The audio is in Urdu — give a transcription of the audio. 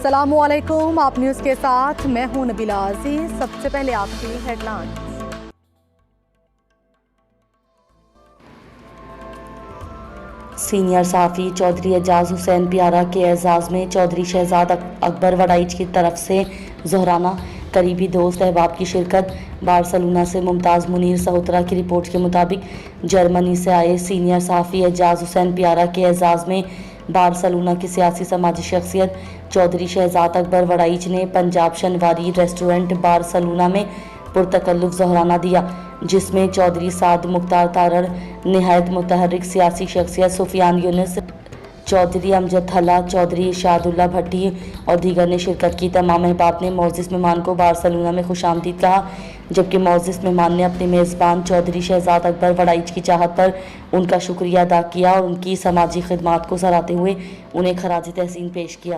السلام علیکم، آپ نیوز کے ساتھ میں ہوں نبیلہ عزیز۔ سب سے پہلے آپ کی ہیڈ لائنز۔ سینئر صحافی چودھری اعجاز حسین پیارا کے اعزاز میں چودھری شہزاد اکبر وڑائچ کی طرف سے ظہرانہ، قریبی دوست احباب کی شرکت۔ بارسلونا سے ممتاز منیر سہوترا کی رپورٹ کے مطابق جرمنی سے آئے سینئر صحافی اعجاز حسین پیارا کے اعزاز میں بارسلونا کی سیاسی سماجی شخصیت چودھری شہزاد اکبر وڑائچ نے پنجاب شنواری ریسٹورنٹ بارسلونا میں پرتکلف ظہرانہ دیا، جس میں چودھری سعد مختار تارڑ، نہایت متحرک سیاسی شخصیت سفیان یونس، چودھری امجد تھلہ، چودھری ارشاد اللہ بھٹی اور دیگر نے شرکت کی۔ تمام احباب نے معزز مہمان کو بارسلونا میں خوش آمدید کہا، جبکہ معزز مہمان نے اپنے میزبان چودھری شہزاد اکبر وڑائچ کی چاہت پر ان کا شکریہ ادا کیا اور ان کی سماجی خدمات کو سراہتے ہوئے انہیں خراج تحسین پیش کیا۔